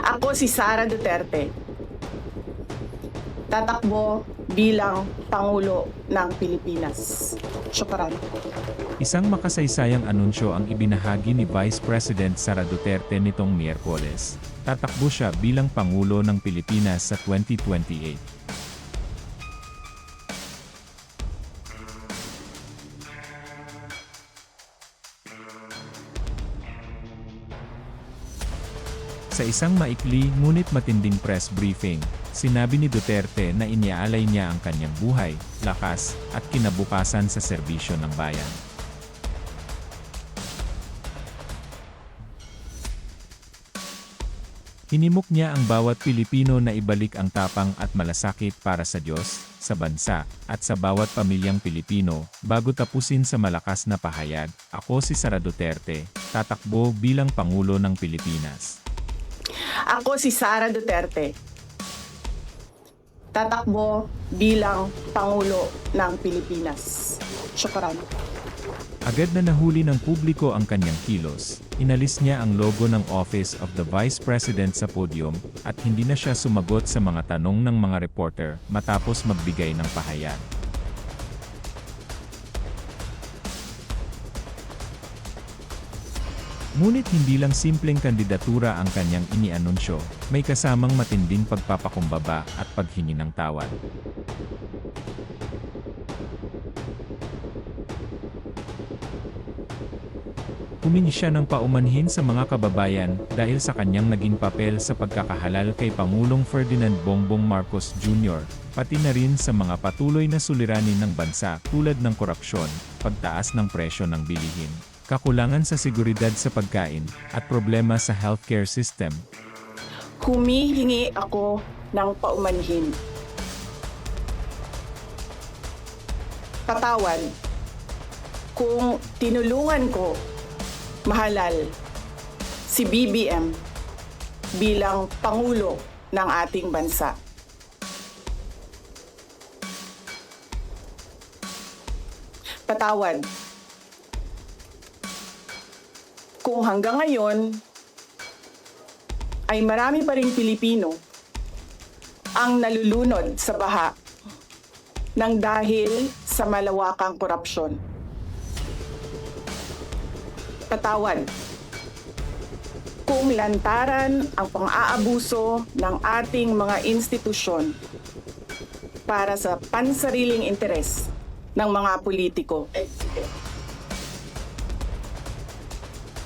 Ako si Sara Duterte. Tatakbo bilang Pangulo ng Pilipinas. Syukran. Isang makasaysayang anunsyo ang ibinahagi ni Vice President Sara Duterte nitong Miyerkules. Tatakbo siya bilang Pangulo ng Pilipinas sa 2028. Sa isang maikli ngunit matinding press briefing, sinabi ni Duterte na iniaalay niya ang kanyang buhay, lakas, at kinabukasan sa serbisyo ng bayan. Hinimok niya ang bawat Pilipino na ibalik ang tapang at malasakit para sa Diyos, sa bansa, at sa bawat pamilyang Pilipino, bago tapusin sa malakas na pahayag, ako si Sara Duterte, tatakbo bilang Pangulo ng Pilipinas. Ako si Sara Duterte. Tatakbo bilang Pangulo ng Pilipinas. Syukran. Agad na nahuli ng publiko ang kanyang kilos. Inalis niya ang logo ng Office of the Vice President sa podium at hindi na siya sumagot sa mga tanong ng mga reporter matapos magbigay ng pahayag. Ngunit hindi lang simpleng kandidatura ang kanyang inianunsyo, may kasamang matinding pagpapakumbaba at paghingi ng tawad. Humingi siya ng paumanhin sa mga kababayan dahil sa kanyang naging papel sa pagkakahalal kay Pangulong Ferdinand Bongbong Marcos Jr., pati na rin sa mga patuloy na suliranin ng bansa tulad ng korupsyon, pagtaas ng presyo ng bilihin, kakulangan sa seguridad sa pagkain, at problema sa healthcare system. Humihingi ako ng paumanhin. Patawan kung tinulungan ko mahalal si BBM bilang Pangulo ng ating bansa. Patawad kung hanggang ngayon ay marami pa ring Pilipino ang nalulunod sa baha ng dahil sa malawakang korupsyon. Patawad kung lantaran ang pang-aabuso ng ating mga institusyon para sa pansariling interes ng mga politiko.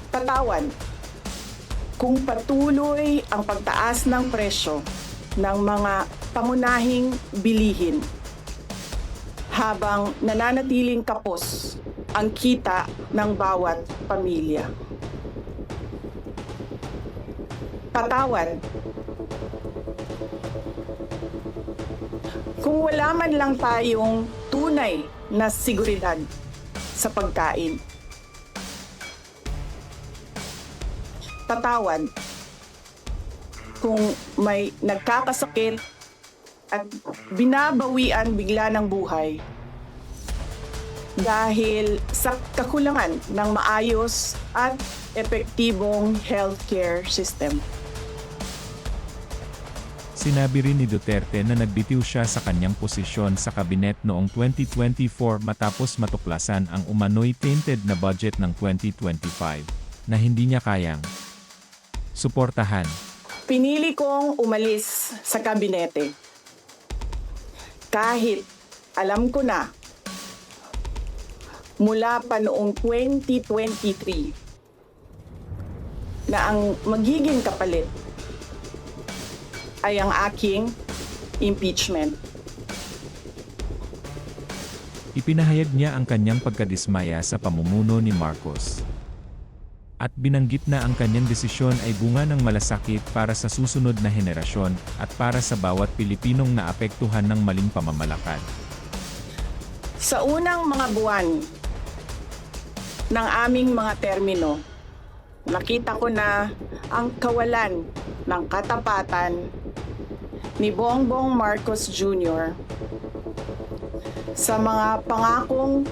Patawad kung patuloy ang pagtaas ng presyo ng mga pangunahing bilihin habang nananatiling kapos ang kita ng bawat pamilya. Patawad kung wala man lang tayong tunay na seguridad sa pagkain. Patawad kung may nagkakasakit at binabawian bigla ng buhay dahil sa kakulangan ng maayos at epektibong healthcare system. Sinabi rin ni Duterte na nagbitiw siya sa kanyang posisyon sa kabinet noong 2024 matapos matuklasan ang umano'y tainted na budget ng 2025 na hindi niya kayang suportahan. Pinili kong umalis sa kabinete kahit alam ko na mula pa noong 2023 na ang magiging kapalit ay ang aking impeachment. Ipinahayag niya ang kanyang pagkadismaya sa pamumuno ni Marcos. At binanggit na ang kanyang desisyon ay bunga ng malasakit para sa susunod na henerasyon at para sa bawat Pilipinong naapektuhan ng maling pamamalakad. Sa unang mga buwan ng aming mga termino, nakita ko na ang kawalan ng katapatan ni Bongbong Marcos Jr. sa mga pangakong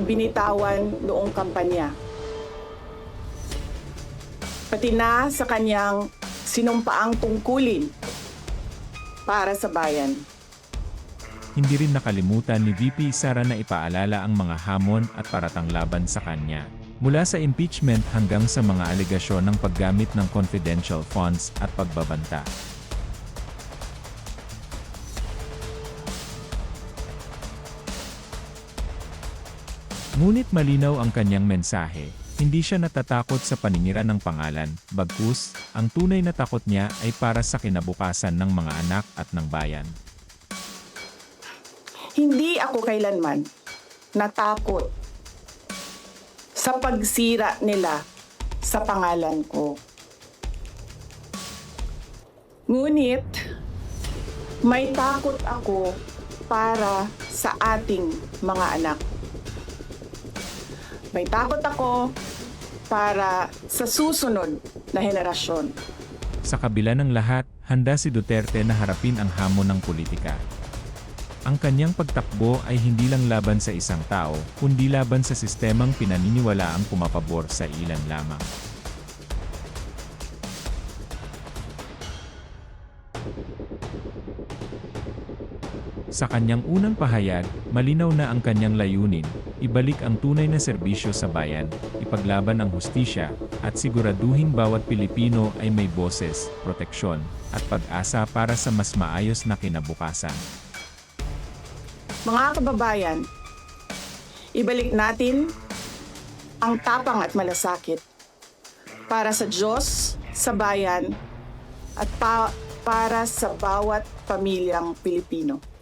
binitawan noong kampanya. Pati na sa kanyang sinumpaang tungkulin para sa bayan. Hindi rin nakalimutan ni VP Sara na ipaalala ang mga hamon at paratang laban sa kanya. Mula sa impeachment hanggang sa mga alegasyon ng paggamit ng confidential funds at pagbabanta. Ngunit malinaw ang kanyang mensahe. Hindi siya natatakot sa paninira ng pangalan, bagkus, ang tunay na takot niya ay para sa kinabukasan ng mga anak at ng bayan. Hindi ako kailanman natakot sa pagsira nila sa pangalan ko. Ngunit, may takot ako para sa ating mga anak. May takot ako para sa susunod na henerasyon. Sa kabila ng lahat, handa si Duterte na harapin ang hamon ng politika. Ang kanyang pagtakbo ay hindi lang laban sa isang tao, kundi laban sa sistemang pinaniniwalaang pumapabor sa ilan lamang. Sa kanyang unang pahayag, malinaw na ang kanyang layunin, ibalik ang tunay na serbisyo sa bayan, ipaglaban ang hustisya, at siguraduhin bawat Pilipino ay may boses, proteksyon, at pag-asa para sa mas maayos na kinabukasan. Mga kababayan, ibalik natin ang tapang at malasakit para sa Diyos, sa bayan, at para sa bawat pamilyang Pilipino.